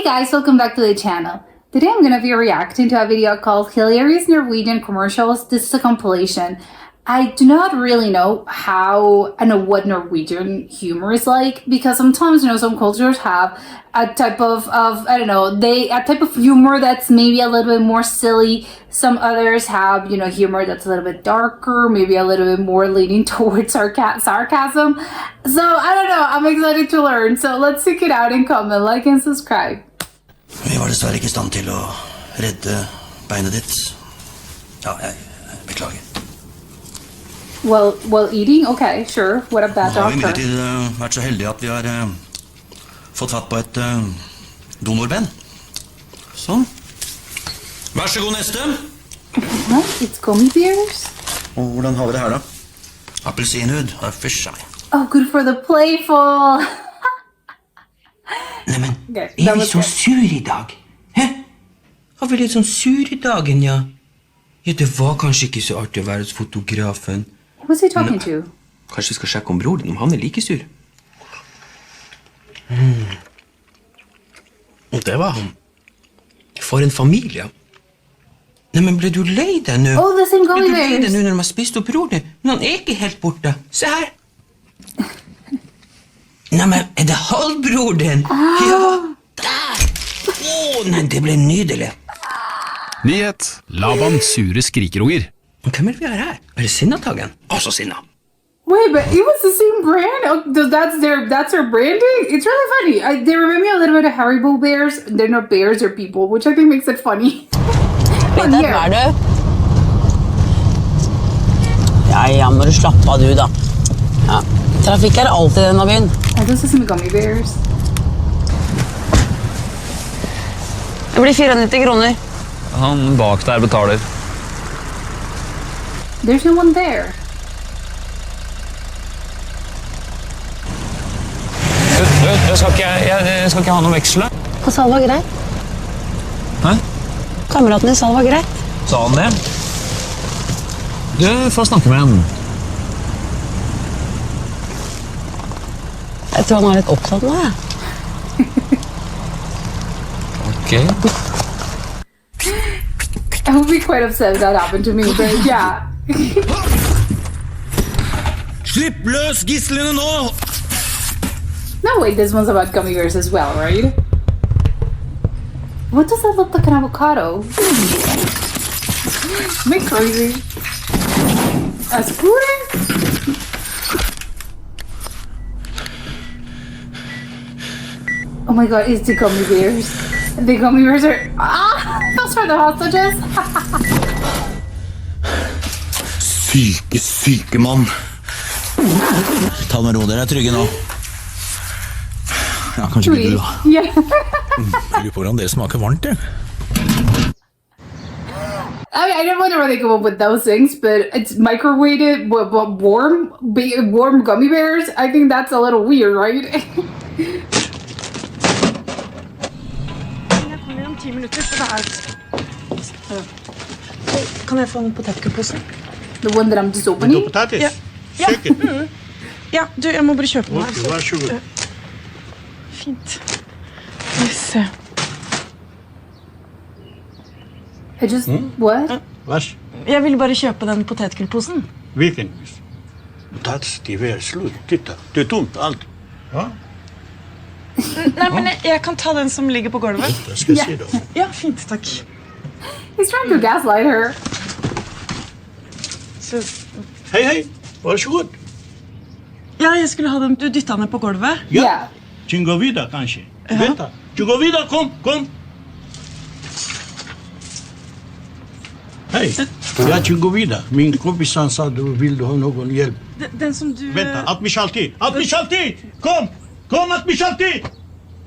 guys, welcome back to the channel. Today I'm gonna be reacting to a video called Hilarious Norwegian Commercials. This is a compilation. I do not really know what Norwegian humor is like, because sometimes, some cultures have a type of a type of humor that's maybe a little bit more silly. Some others have, humor that's a little bit darker, maybe a little bit more leaning towards sarcasm. So I don't know, I'm excited to learn. So let's check it out and comment, like and subscribe. Vi var dessverre ikke I stand til å redde beinet ditt. Ja, jeg beklager. Well, eating? Okay, sure. What a bad doctor. Vi har imidlertid vært så heldige at vi har fått fatt på et donorben. Sånn. Vær så god, neste. What? It's gummy bears? Og hvordan har vi det her da? Appelsinhud. For seg. Oh, good for the playful. Nei, men, vi så sur I dag? Hæ? Har vi litt sånn sur I dagen, ja? Ja, det var kanskje ikke så artig å være hos fotografen. Who's he talking to? Kanskje vi skal sjekke om bror din, om han like sur. Og det var han. For en familie. Nei, men ble du lei deg nå? Oh, the same gummy bears. Ble du lei deg nå når de har spist opp bror din? Men han ikke helt borte. Se her. Nei, men, det halvbror din? Ja, der! Nei, det ble nydelig. Nyhet. Laban sure skrikerunger. Hvem vi har her? Det Sinnatagen? Så Sinna. Wait, but it was the same brand? Oh, that's their branding? It's really funny. They remind me a little bit of Haribo bears. They're not bears, they're people, which I think makes it funny. Vet du hva du? Ja, må du slappe av du da. Ja. Trafikk alltid I denne byen. Oh, those are some gummy bears. Det blir 490 kroner. Han bak der betaler. There's no one there. Jeg skal ikke ha noe veksle. Hva sa var greit? Hæ? Kameraten din sa det var greit. Sa han det? Du får snakke med han. Jeg tror han litt opptatt nå, ja. Ok. I would be quite upset if that happened to me, but yeah. Slipp løs gislene nå! No, wait, this one's about gummy bears as well, right? What does that look like, an avocado? Am I crazy? A scooter? Oh my god, it's the gummy bears. The gummy bears are... those are the hostages. Syke mann. Ta med ro, dere trygge nå. Ja, kanskje ikke du da. Yeah. Jeg lurer på hvordan det smaker varmt, det. I don't wonder where they come up with those things, but it's microwaved, warm gummy bears. I think that's a little weird, right? Jeg kommer om 10 minutter, så det Kan jeg få en potetgullpose? The one that I'm just opening? Potatis? Ja. Sikkert. Ja, du, jeg må bare kjøpe noe. Ok, vær så god. Fint. Yes. I just... What? Vær. Jeg vil bare kjøpe den potetgullposen. Hvilken? Potatis, de er slutt. Titta, det er tomt, alt. Ja? Nei, men jeg kan ta den som ligger på gulvet. Det skal jeg si da. Ja, fint, takk. He's trying to gaslight her. Så, Hei, hei, vær så god. ja, jeg skulle ha den. Du dyttet den ned på gulvet. Yeah. Gå videre, kanskje. Vent da. Gå videre, kom. Hei, jeg gå videre. Min kompis han sa vil du ha noen hjelp. Den som du... Vent da, Admiralty! Kom, Admiralty!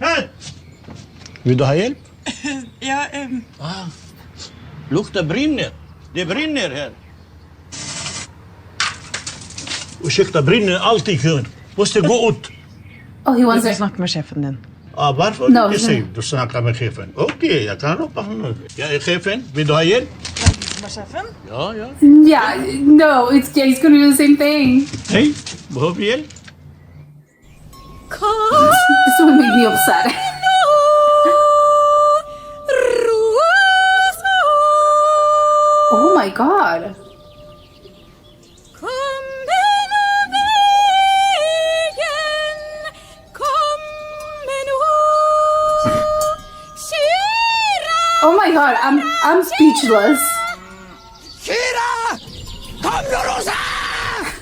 Her! Vil du ha hjelp? Ja, Lukta brinner. Det brinner her. Ursäkta, brinner alltid kön. Måste gå ut. Oh, he Du wants må it. snakke med sjefen din. Varför No, inte no. säger du snackar med chefen? Okej, jag kan ropa honom. Jag är chefen. Vill du ha hjälp? Med sjefen? Ja. Yeah, no, he's gonna do the same thing. Hej, behöver du hjälp? This one made me upset. god. Oh my god, I'm speechless.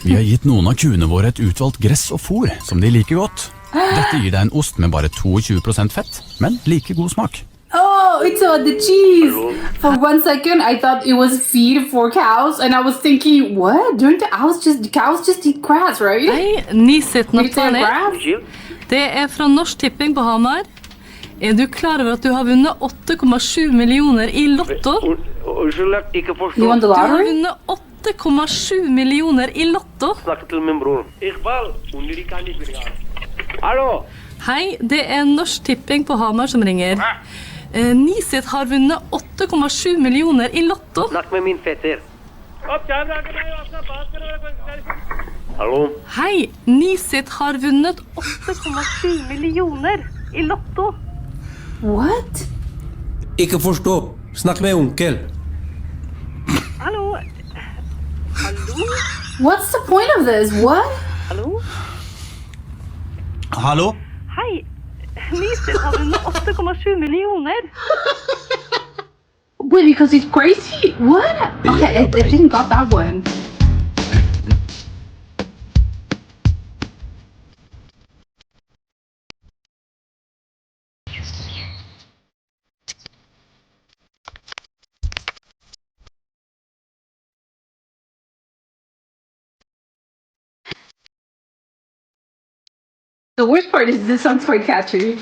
Vi har gitt noen av kuene våre et utvalgt gress og fôr som de liker godt. Dette gir deg en ost med bare 22% fett, men like god smak. Oh, it's about the cheese. For 1 second, I thought it was feed for cows, and I was thinking, what? Don't the cows just eat grass, right? Hei, Niset Eat their Nathalie. grass? Det fra Norsk Tipping på Hamar. Du klar over at du har vunnet 8,7 millioner I lotto? Unnskyld, ikke forstå. You won the Du har lottery? vunnet 8,7 millioner I lotto. Snakk til min bror. Iqbal, Hallo? Hei, det Norsk Tipping på Hamar som ringer. Niset har vunnet 8,7 millioner I lotto. Snakk med min fetter. Hallo? Hei, Niset har vunnet 8,7 millioner I lotto. What? Ikke forstå. Snakk med onkel. Hallo? Hallo? What's the point of this? What? Hallo? Hallo? Hei, Niset har vunnet 8,7 millioner. Wait, because he's crazy? What? Okay, I didn't got that one. The worst part is this sounds quite catchy.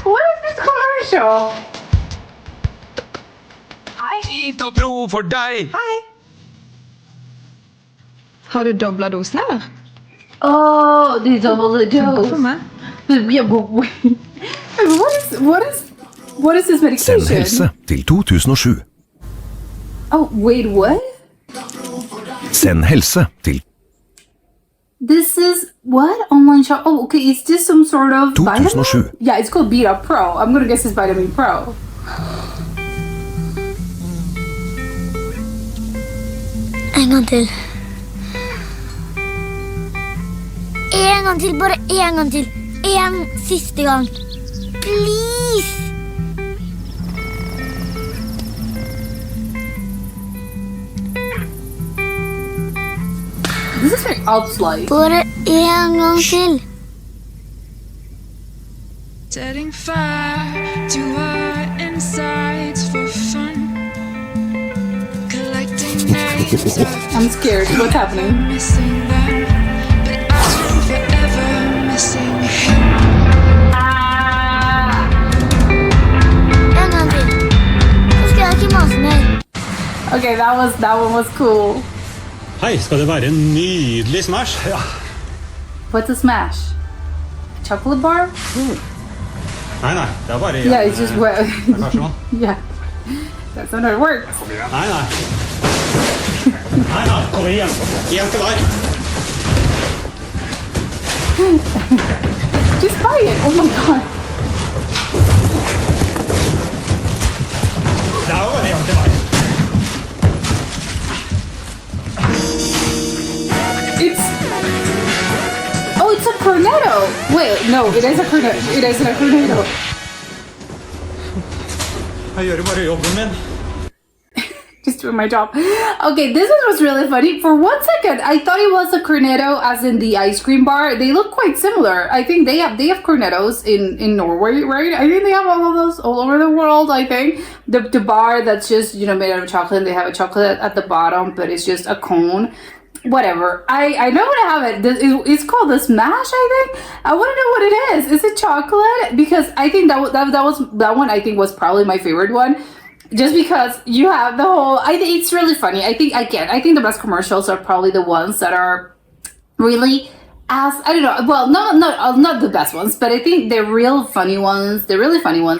What is this commercial? Hit og bro for deg! Har du dobbla dosen, eller? Oh, they double the dose. For meg. Yeah, but wait. What is this medication? Send helse til 2007. Oh, wait, what? Send helse til This is what? Online shop. Oh, okay. Is this some sort of 2007. vitamin? Yeah, it's called Beat Up Pro. I'm gonna guess it's Vitamin Pro. En gang til. En gang til, bare en gang til. En siste gang. Please! This is very outslice. Bare en gang til. Setting fire to our insides for fun. Collecting names of I'm scared. What's happening? missing them, but I'm forever missing him. En gang til. Så skal jeg ikke mase mer. Okay, that one was cool. Hei, skal det være en nydelig smash? Ja. What's a smash? A chocolate bar? Nei, det er bare... Yeah, it's just what. Kanskje man? Yeah, that's not how it works. Nei. Kom igjen. Igjen til deg. Just buy it. Oh my god. Det er jo bare igjen til deg. It's a cornetto. Wait, no, it is a cornetto. It isn't a cornetto. Jeg gjør jo bare jobben min. Just doing my job. Okay, this one was really funny. For 1 second, I thought it was a cornetto, as in the ice cream bar. They look quite similar. I think they have cornettos in Norway, right? I think they have all of those all over the world. I think the bar that's just made out of chocolate. They have a chocolate at the bottom, but it's just a cone. Whatever. I know what I have it. It's called the Smash. I think. I want to know what it is. Is it chocolate? Because I think that one. I think was probably my favorite one. Just because you have the whole, I think it's really funny. I think the best commercials are probably the ones that are really I don't know. Well, not the best ones, but I think the really funny ones.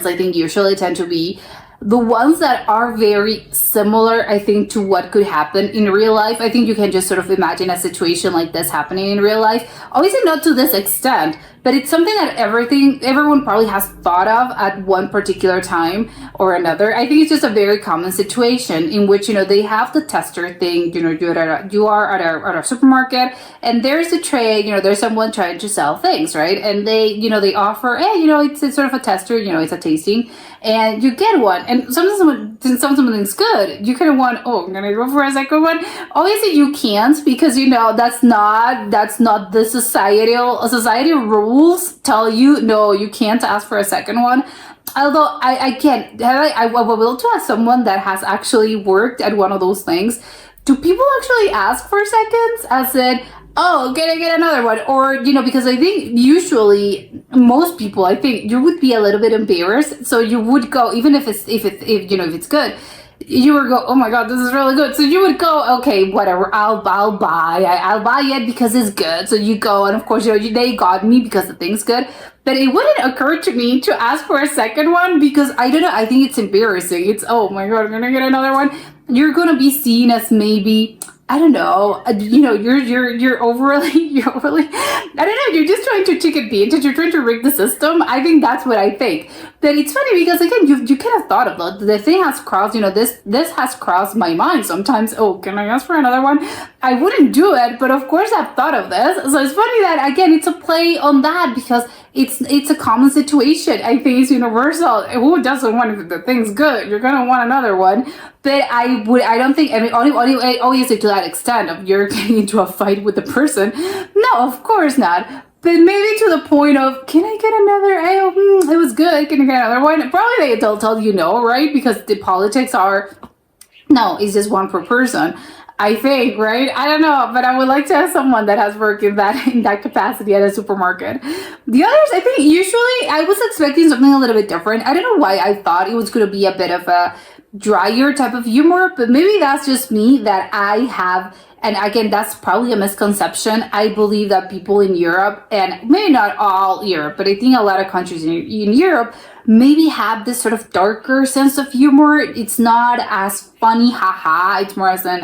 I think usually tend to be the ones that are very similar, I think, to what could happen in real life. I think you can just sort of imagine a situation like this happening in real life. Obviously not to this extent, but it's something that everyone probably has thought of at one particular time or another. I think it's just a very common situation in which, they have the tester thing, you are at a supermarket and there's a tray, there's someone trying to sell things, right? And they offer, hey, it's sort of a tester, it's a tasting, and you get one. And sometimes something's good, you kind of want, I'm gonna go for a second one. Obviously you can't, because that's not the societal rules tell you, no, you can't ask for a second one. Although I can't, I will to ask someone that has actually worked at one of those things. Do people actually ask for seconds? As in, oh, can I get another one? Or, because I think usually most people, I think you would be a little bit embarrassed. So you would go, even if it's good, you would go, oh my God, this is really good. So you would go, okay, whatever, I'll buy it because it's good. So you go, and of course, they got me because the thing's good. But it wouldn't occur to me to ask for a second one because I don't know, I think it's embarrassing. It's, oh my God, I'm gonna get another one. You're gonna be seen as maybe, I don't know, you're overly, I don't know, you're just trying to take advantage, you're trying to rig the system. I think that's what I think. But it's funny because, again, you kind of thought of the thing has crossed, this has crossed my mind sometimes. Oh, can I ask for another one? I wouldn't do it, but of course I've thought of this. So it's funny that, again, it's a play on that because it's a common situation. I think it's universal. Who doesn't want, if the thing's good, you're gonna want another one. But I don't think, obviously to that extent of you're getting into a fight with the person. No, of course not. But maybe to the point of, can I get another? It was good. Can I get another one? Probably they'll tell you no, right? Because the politics are, no, it's just one per person. I think, right? I don't know, but I would like to have someone that has worked in that capacity at a supermarket. The others, I think, usually I was expecting something a little bit different. I don't know why I thought it was going to be a bit of a drier type of humor, but maybe that's just me that I have. And again, that's probably a misconception. I believe that people in Europe, and maybe not all Europe, but I think a lot of countries in Europe maybe have this sort of darker sense of humor. It's not as funny, haha. It's more as in,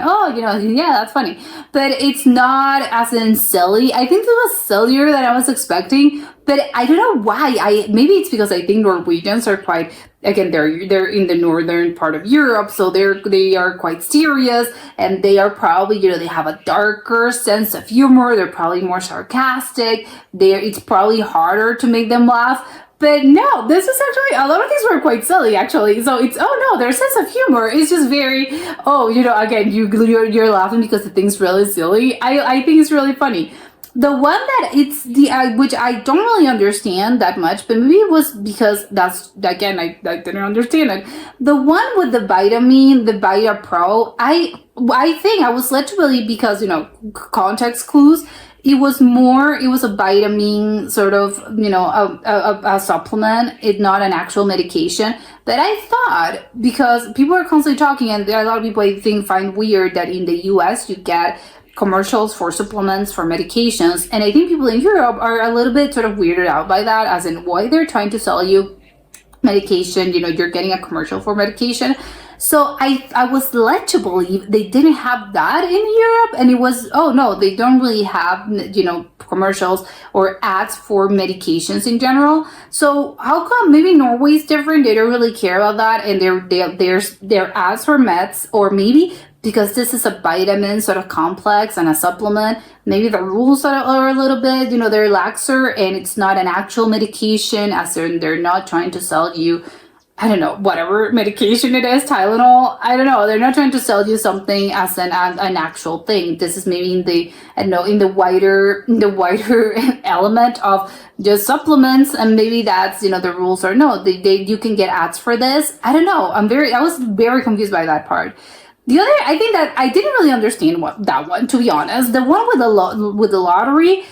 yeah, that's funny. But it's not as in silly. I think it was sillier than I was expecting, but I don't know why. Maybe it's because I think Norwegians are quite, again, they're in the northern part of Europe, so they are quite serious, and they are probably, they have a darker sense of humor. They're probably more sarcastic. It's probably harder to make them laugh. But no, this is actually, a lot of things were quite silly, actually. So it's, their sense of humor is just very, again, you're laughing because the thing's really silly. I think it's really funny. The one that it's which I don't really understand that much, but maybe it was because that's, again, I didn't understand it. The one with the vitamin, the Vita Pro, I think I was led to believe because, context clues, it was a vitamin sort of, a supplement. It's not an actual medication. But I thought, because people are constantly talking, and there are a lot of people I think find weird that in the US you get commercials for supplements, for medications. And I think people in Europe are a little bit sort of weirded out by that, as in why they're trying to sell you medication, you're getting a commercial for medication. So I was led to believe they didn't have that in Europe, and it was, they don't really have, commercials or ads for medications in general. So how come maybe Norway's different? They don't really care about that, and their ads for meds, or maybe because this is a vitamin sort of complex and a supplement, maybe the rules are a little bit, they're laxer, and it's not an actual medication, as they're not trying to sell you, I don't know, whatever medication it is, Tylenol, I don't know. They're not trying to sell you something as an actual thing. This is maybe in the wider element of just supplements, and maybe that's, the rules are, you can get ads for this. I don't know. I was very confused by that part. The other, I think that I didn't really understand that one, to be honest. The one with the lottery,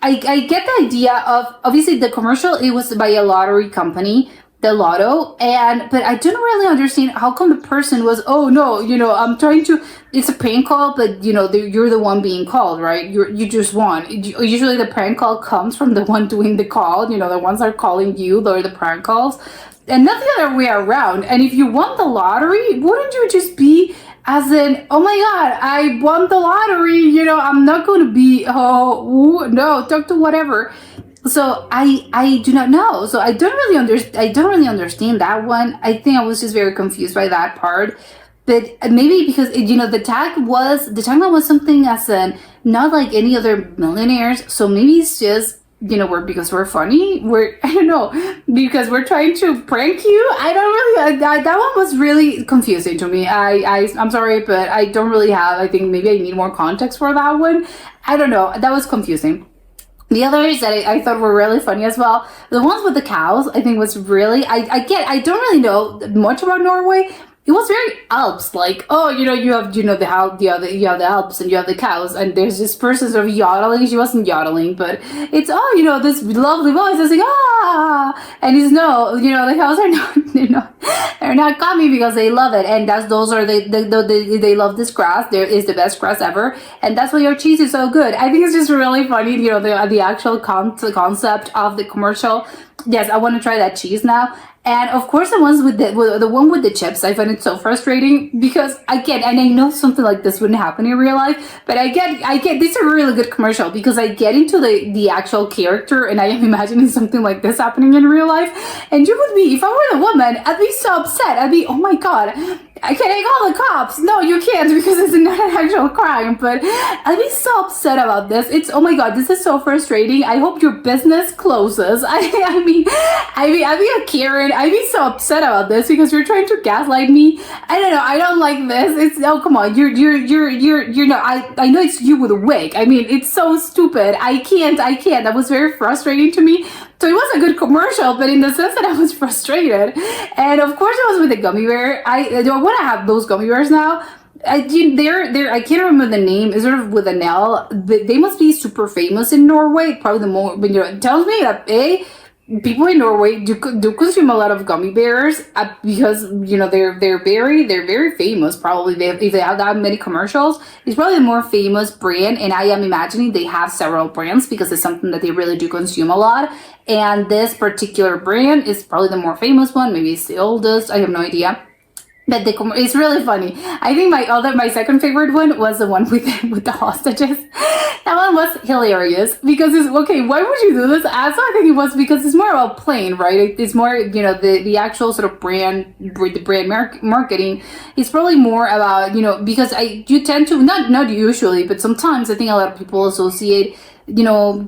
I get the idea of, obviously the commercial, it was by a lottery company. the lotto, but I didn't really understand how come the person was, oh no, I'm trying to, it's a prank call, but you're the one being called, right? You just won. Usually the prank call comes from the one doing the call, the ones that are calling you, they're the prank calls, and not the other way around. And if you won the lottery, wouldn't you just be as in, oh my god, I won the lottery, I'm not going to be, oh no, talk to whatever. So I do not know. So I don't really understand that one. I think I was just very confused by that part. But maybe because the tagline was something as in not like any other millionaires. So maybe it's just because we're funny. I don't know, because we're trying to prank you. I don't really. That one was really confusing to me. I'm sorry, but I don't really have. I think maybe I need more context for that one. I don't know. That was confusing. The others that I thought were really funny as well. The ones with the cows, I think was really, I don't really know much about Norway. It was very Alps, like, oh, you have, you have the Alps and you have the cows, and there's this person sort of yodeling. She wasn't yodeling, but it's, oh, this lovely voice is like, ah, and it's no, the cows are not, they're not coming because they love it, and they love this grass. There is the best grass ever, and that's why your cheese is so good. I think it's just really funny, the actual concept of the commercial. Yes, I want to try that cheese now. And of course, the ones with the one with the chips, I find it so frustrating because and I know something like this wouldn't happen in real life, but I get this is a really good commercial because I get into the actual character and I am imagining something like this happening in real life. And you would be, if I were the woman, I'd be so upset. I'd be, oh my god, can I call the cops? No, you can't because it's not an actual crime. But I'd be so upset about this. It's, oh my god, this is so frustrating. I hope your business closes. I mean, I'd be a Karen. I'd be so upset about this because you're trying to gaslight me. I don't know. I don't like this. It's, oh come on. You're I know it's you with a wig. I mean, it's so stupid. I can't. That was very frustrating to me. So it was a good commercial, but in the sense that I was frustrated. And of course it was with the gummy bear. I want to have those gummy bears now. I can't remember the name. It's sort of with an L. They must be super famous in Norway. Probably the more, it tells me that people in Norway do consume a lot of gummy bears because they're very famous. Probably if they have that many commercials, it's probably the more famous brand. And I am imagining they have several brands because it's something that they really do consume a lot. And this particular brand is probably the more famous one. Maybe it's the oldest. I have no idea. But it's really funny. I think my second favorite one was the one with the hostages. That one was hilarious because it's okay. Why would you do this? Also, I think it was because it's more about playing, right? It's more the actual sort of brand marketing is probably more about because you tend to not usually, but sometimes I think a lot of people associate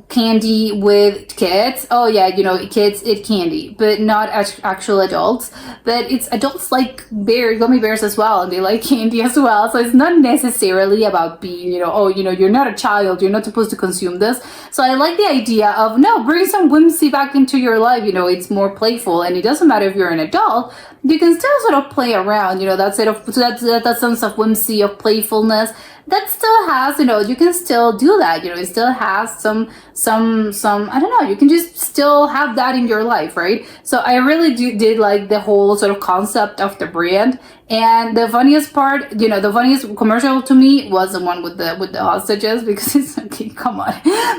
candy with kids. Oh yeah, kids eat candy, but not actual adults. But it's adults like gummy bears as well, and they like candy as well. So it's not necessarily about being, you're not a child, you're not supposed to consume this. So I like the idea of bring some whimsy back into your life. It's more playful, and it doesn't matter if you're an adult. You can still sort of play around. That sense of whimsy, of playfulness. That still has, you can still do that. It still has some, I don't know, you can just still have that in your life, right? So I really did like the whole sort of concept of the brand. And the funniest part, the funniest commercial to me was the one with the hostages because it's okay, come on.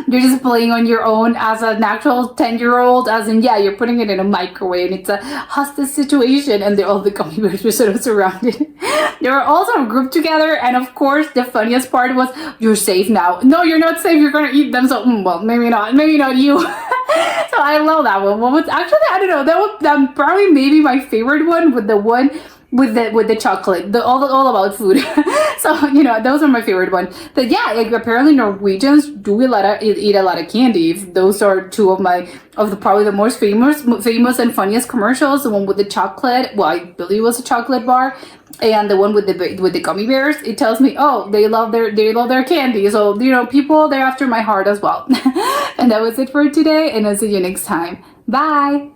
You're just playing on your own as an actual 10-year-old, as in, yeah, you're putting it in a microwave and it's a hostage situation and all the gummy bears were sort of surrounded. They were all sort of grouped together, and of course, the funniest part was, you're safe now. No, you're not safe, you're gonna eat them, so, well, maybe not you. So I love that one. What was, actually, I don't know, that was probably maybe my favorite one with the one with the chocolate, all about food. So those are my favorite ones. But yeah, apparently Norwegians do eat a lot of candy. Those are two of probably the most famous and funniest commercials. The one with the chocolate, well, I believe it was a chocolate bar, and the one with the gummy bears. It tells me, oh, they love their candy. So people, they're after my heart as well. And that was it for today, and I'll see you next time. Bye.